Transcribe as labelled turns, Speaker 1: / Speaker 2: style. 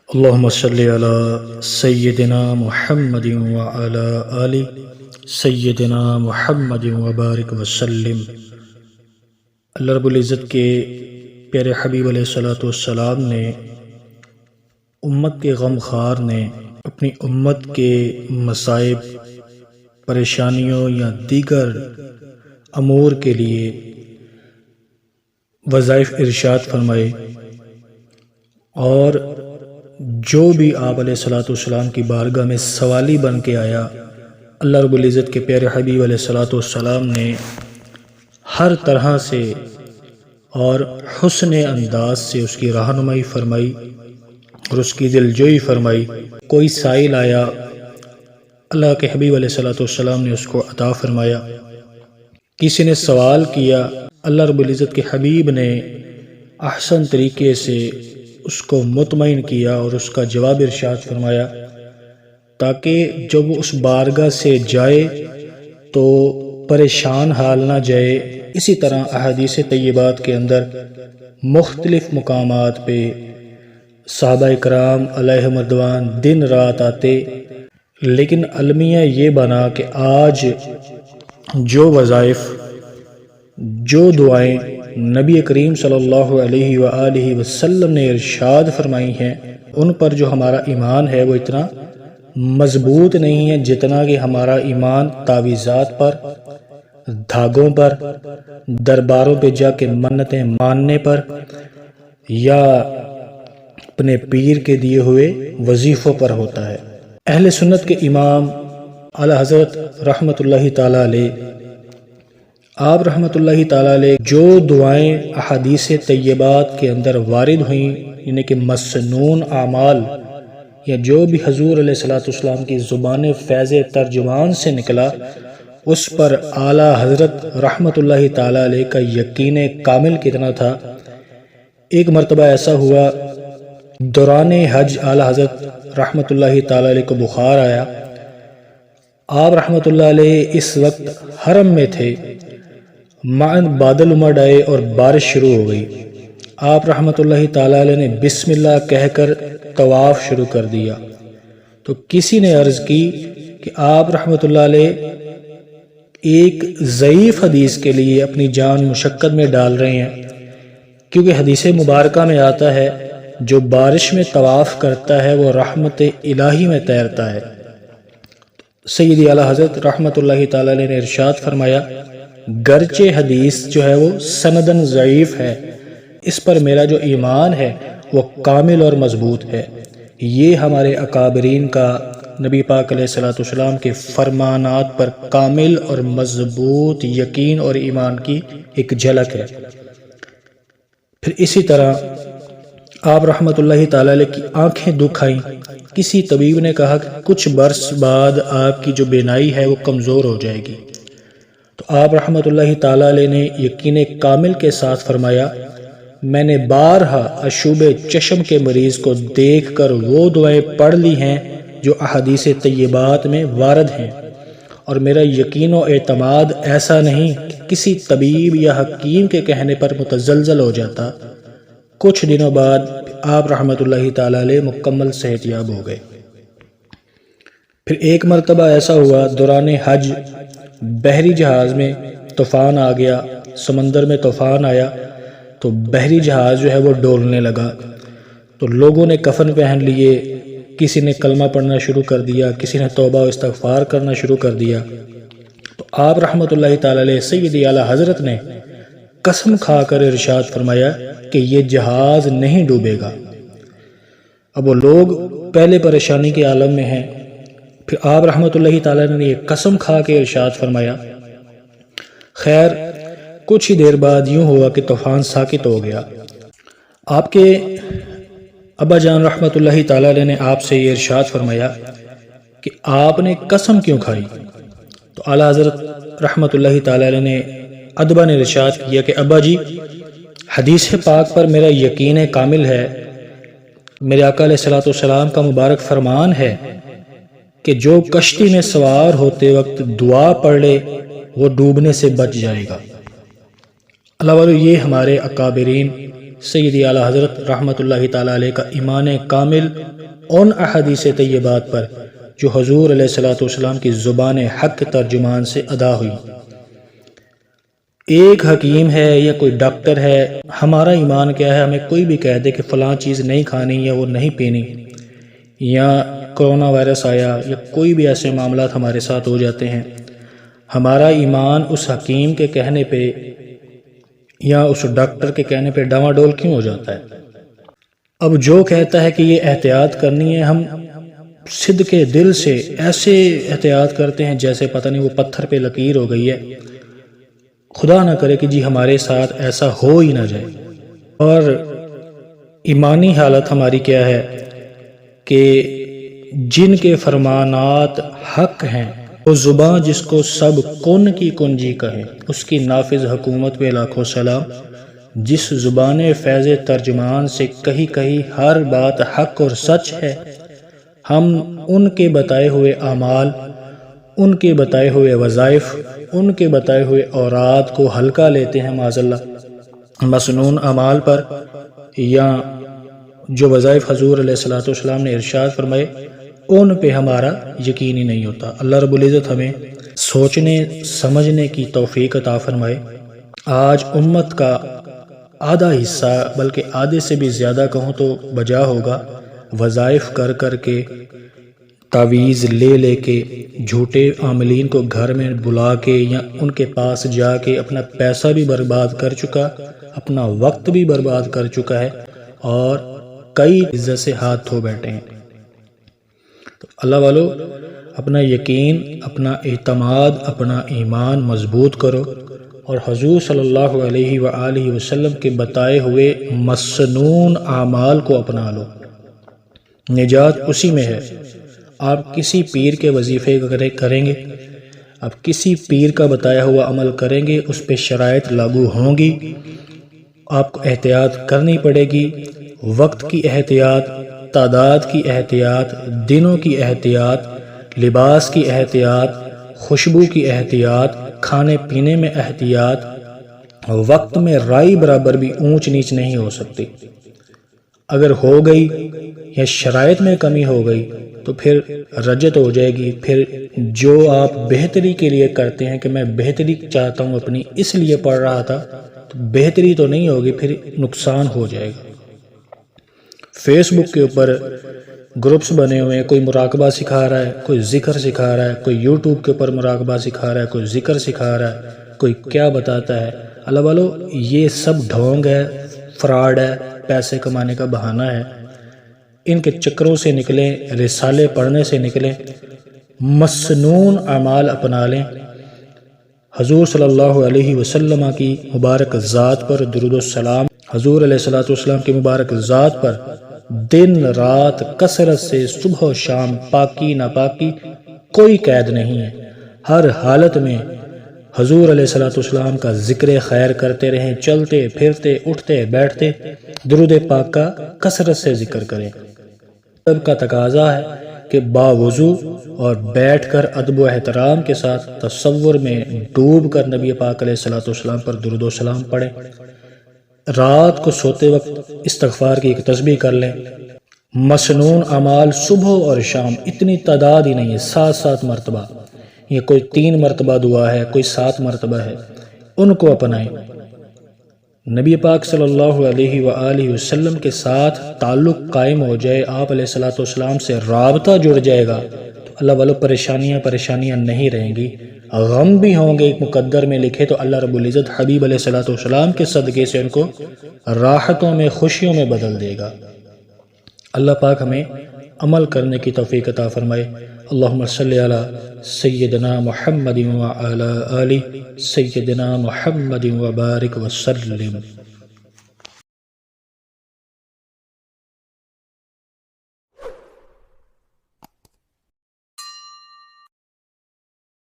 Speaker 1: اللهم صل على سيدنا محمد وعلى آل سيدنا محمد وبارک وسلم۔ اللہ رب العزت کے پیارے حبیب علیہ الصلوۃ والسلام نے، امت کے غم خوار نے اپنی امت کے مصائب، پریشانیوں یا دیگر امور کے لیے وظائف ارشاد فرمائے، اور جو بھی آپ علیہ الصلوۃ والسلام کی بارگاہ میں سوالی بن کے آیا، اللہ رب العزت کے پیارے حبیب علیہ الصلوۃ والسلام نے ہر طرح سے اور حسن انداز سے اس کی رہنمائی فرمائی اور اس کی دلجوئی فرمائی۔ کوئی سائل آیا، اللہ کے حبیب علیہ الصلوۃ والسلام نے اس کو عطا فرمایا۔ کسی نے سوال کیا، اللہ رب العزت کے حبیب نے احسن طریقے سے اس کو مطمئن کیا اور اس کا جواب ارشاد فرمایا، تاکہ جب اس بارگاہ سے جائے تو پریشان حال نہ جائے۔ اسی طرح احادیث طیبات کے اندر مختلف مقامات پہ صحابہ کرام علیہم رضوان دن رات آتے، لیکن المیہ یہ بنا کہ آج جو وظائف، جو دعائیں نبی کریم صلی اللہ علیہ وآلہ وسلم نے ارشاد فرمائی ہیں، ان پر جو ہمارا ایمان ہے وہ اتنا مضبوط نہیں ہے جتنا کہ ہمارا ایمان تعویذات پر، دھاگوں پر، درباروں پہ جا کے منتیں ماننے پر، یا اپنے پیر کے دیے ہوئے وظیفوں پر ہوتا ہے۔ اہل سنت کے امام اعلیٰ حضرت رحمۃ اللہ تعالیٰ علیہ، آپ رحمۃ اللہ تعالیٰ علیہ جو دعائیں احادیث طیبات کے اندر وارد ہوئیں، یعنی کہ مسنون اعمال، یا جو بھی حضور علیہ الصلوۃ والسلام کی زبان فیض ترجمان سے نکلا، اس پر اعلیٰ حضرت رحمۃ اللہ تعالیٰ علیہ کا یقین کامل کتنا تھا۔ ایک مرتبہ ایسا ہوا، دوران حج اعلیٰ حضرت رحمۃ اللہ تعالیٰ علیہ کو بخار آیا۔ آپ رحمۃ اللہ علیہ اس وقت حرم میں تھے، معاً بادل امڑ آئے اور بارش شروع ہو گئی۔ آپ رحمۃ اللہ تعالیٰ علیہ نے بسم اللہ کہہ کر طواف شروع کر دیا، تو کسی نے عرض کی کہ آپ رحمۃ اللہ علیہ ایک ضعیف حدیث کے لیے اپنی جان مشقت میں ڈال رہے ہیں، کیونکہ حدیث مبارکہ میں آتا ہے جو بارش میں طواف کرتا ہے وہ رحمت الہی میں تیرتا ہے۔ سیدی اعلیٰ حضرت رحمۃ اللہ تعالیٰ علیہ نے ارشاد فرمایا، گرچہ حدیث جو ہے وہ سندن ضعیف ہے، اس پر میرا جو ایمان ہے وہ کامل اور مضبوط ہے۔ یہ ہمارے اکابرین کا نبی پاک علیہ الصلوۃ والسلام کے فرمانات پر کامل اور مضبوط یقین اور ایمان کی ایک جھلک ہے۔ پھر اسی طرح آپ رحمۃ اللہ تعالیٰ علیہ کی آنکھیں دکھ آئیں۔ کسی طبیب نے کہا کہ کچھ برس بعد آپ کی جو بینائی ہے وہ کمزور ہو جائے گی، تو آپ رحمۃ اللہ تعالیٰ علیہ نے یقین کامل کے ساتھ فرمایا، میں نے بارہا عشوب چشم کے مریض کو دیکھ کر وہ دعائیں پڑھ لی ہیں جو احادیث طیبات میں وارد ہیں، اور میرا یقین و اعتماد ایسا نہیں کہ کسی طبیب یا حکیم کے کہنے پر متزلزل ہو جاتا۔ کچھ دنوں بعد آپ رحمۃ اللہ تعالیٰ علیہ مکمل صحت یاب ہو گئے۔ پھر ایک مرتبہ ایسا ہوا، دوران حج بحری جہاز میں طوفان آ گیا، سمندر میں طوفان آیا تو بحری جہاز جو ہے وہ ڈولنے لگا، تو لوگوں نے کفن پہن لیے، کسی نے کلمہ پڑھنا شروع کر دیا، کسی نے توبہ و استغفار کرنا شروع کر دیا۔ تو آپ رحمۃ اللہ تعالیٰ علیہ سیدی اعلیٰ حضرت نے قسم کھا کر ارشاد فرمایا کہ یہ جہاز نہیں ڈوبے گا۔ اب وہ لوگ پہلے پریشانی کے عالم میں ہیں، پھر آپ رحمۃ اللہ تعالیٰ نے یہ قسم کھا کے ارشاد فرمایا۔ خیر کچھ ہی دیر بعد یوں ہوا کہ طوفان ساکت ہو گیا۔ آپ کے ابا جان رحمۃ اللہ تعالیٰ علیہ نے آپ سے یہ ارشاد فرمایا کہ آپ نے قسم کیوں کھائی؟ تو اعلیٰ حضرت رحمۃ اللہ تعالی علیہ نے ادبا نے ارشاد کیا کہ ابا جی، حدیث پاک پر میرا یقین کامل ہے، میرے آقا علیہ الصلوۃ والسلام کا مبارک فرمان ہے کہ جو کشتی میں سوار ہوتے وقت دعا پڑھ لے وہ ڈوبنے سے بچ جائے گا۔ اللہ والو، یہ ہمارے اکابرین سیدی اعلیٰ حضرت رحمۃ اللہ تعالی علیہ کا ایمان کامل ان احادیث طیبات پر جو حضور علیہ الصلوۃ والسلام کی زبان حق ترجمان سے ادا ہوئی۔ ایک حکیم ہے یا کوئی ڈاکٹر ہے، ہمارا ایمان کیا ہے؟ ہمیں کوئی بھی کہہ دے کہ فلاں چیز نہیں کھانی یا وہ نہیں پینی، یا کرونا وائرس آیا یا کوئی بھی ایسے معاملات ہمارے ساتھ ہو جاتے ہیں، ہمارا ایمان اس حکیم کے کہنے پہ یا اس ڈاکٹر کے کہنے پہ ڈاواں ڈول کیوں ہو جاتا ہے؟ اب جو کہتا ہے کہ یہ احتیاط کرنی ہے، ہم صدق دل سے ایسے احتیاط کرتے ہیں جیسے پتہ نہیں وہ پتھر پہ لکیر ہو گئی ہے۔ خدا نہ کرے کہ جی ہمارے ساتھ ایسا ہو ہی نہ جائے۔ اور ایمانی حالت ہماری کیا ہے کہ جن کے فرمانات حق ہیں، وہ زباں جس کو سب کن کی کنجی کہے، اس کی نافذ حکومت پہ لاکھوں سلام۔ جس زبان فیض ترجمان سے کہی کہی ہر بات حق اور سچ ہے، ہم ان کے بتائے ہوئے اعمال، ان کے بتائے ہوئے وظائف، ان کے بتائے ہوئے اوراد کو ہلکا لیتے ہیں معاذ اللہ، مسنون اعمال پر یا جو وظائف حضور علیہ الصلوۃ والسلام نے ارشاد فرمائے ان پہ ہمارا یقین ہی نہیں ہوتا۔ اللہ رب العزت ہمیں سوچنے سمجھنے کی توفیق عطا فرمائے۔ آج امت کا آدھا حصہ، بلکہ آدھے سے بھی زیادہ کہوں تو بجا ہوگا، وظائف کر کر کے، تعویذ لے لے کے، جھوٹے عاملین کو گھر میں بلا کے یا ان کے پاس جا کے اپنا پیسہ بھی برباد کر چکا، اپنا وقت بھی برباد کر چکا ہے، اور کئی عزت سے ہاتھ دھو بیٹھے ہیں۔ تو اللہ والو، اپنا یقین، اپنا اعتماد، اپنا ایمان مضبوط کرو، اور حضور صلی اللہ علیہ وآلہ وسلم کے بتائے ہوئے مسنون اعمال کو اپنا لو۔ نجات اسی میں ہے۔ آپ کسی پیر کے وظیفے کریں گے، آپ کسی پیر کا بتایا ہوا عمل کریں گے، اس پہ شرائط لاگو ہوں گی، آپ کو احتیاط کرنی پڑے گی، وقت کی احتیاط، تعداد کی احتیاط، دنوں کی احتیاط، لباس کی احتیاط، خوشبو کی احتیاط، کھانے پینے میں احتیاط، وقت میں رائی برابر بھی اونچ نیچ نہیں ہو سکتی۔ اگر ہو گئی یا شرائط میں کمی ہو گئی تو پھر رجت ہو جائے گی۔ پھر جو آپ بہتری کے لیے کرتے ہیں کہ میں بہتری چاہتا ہوں اپنی، اس لیے پڑھ رہا تھا، تو بہتری تو نہیں ہوگی، پھر نقصان ہو جائے گا۔ فیس بک کے اوپر گروپس بنے ہوئے ہیں، کوئی مراقبہ سکھا رہا ہے، کوئی ذکر سکھا رہا ہے، کوئی یوٹیوب کے اوپر مراقبہ سکھا رہا ہے، کوئی ذکر سکھا رہا ہے، کوئی کیا بتاتا ہے۔ اللہ والو، یہ سب ڈھونگ ہے، فراڈ ہے، پیسے کمانے کا بہانہ ہے۔ ان کے چکروں سے نکلیں، رسالے پڑھنے سے نکلیں، مسنون اعمال اپنا لیں۔ حضور صلی اللہ علیہ وسلم کی مبارک ذات پر درود و سلام، حضور علیہ الصلوۃ والسلام کی مبارک ذات پر دن رات کثرت سے، صبح و شام، پاکی ناپاکی کوئی قید نہیں ہے۔ ہر حالت میں حضور علیہ الصلوۃ والسلام کا ذکر خیر کرتے رہیں، چلتے پھرتے اٹھتے بیٹھتے درود پاک کا کثرت سے ذکر کریں۔ ادب کا تقاضا ہے کہ باوضو اور بیٹھ کر ادب و احترام کے ساتھ تصور میں ڈوب کر نبی پاک علیہ الصلوۃ والسلام پر درود و سلام پڑھیں۔ رات کو سوتے وقت استغفار کی ایک تسبیح کر لیں۔ مسنون اعمال صبح اور شام، اتنی تعداد ہی نہیں ہے، 7 مرتبہ، یہ کوئی 3 مرتبہ دعا ہے، کوئی 7 مرتبہ ہے، ان کو اپنائیں۔ نبی پاک صلی اللہ علیہ وآلہ وسلم کے ساتھ تعلق قائم ہو جائے، آپ علیہ الصلوۃ والسلام سے رابطہ جڑ جائے گا، تو اللہ والو پریشانیاں نہیں رہیں گی۔ غم بھی ہوں گے مقدر میں لکھے تو اللہ رب العزت حبیب علیہ الصلوۃ والسلام کے صدقے سے ان کو راحتوں میں، خوشیوں میں بدل دے گا۔ اللہ پاک ہمیں عمل کرنے کی توفیق عطا فرمائے۔ اللہم صلی علی سیدنا محمد وعلی آل سیدنا محمد وبارک وسلم۔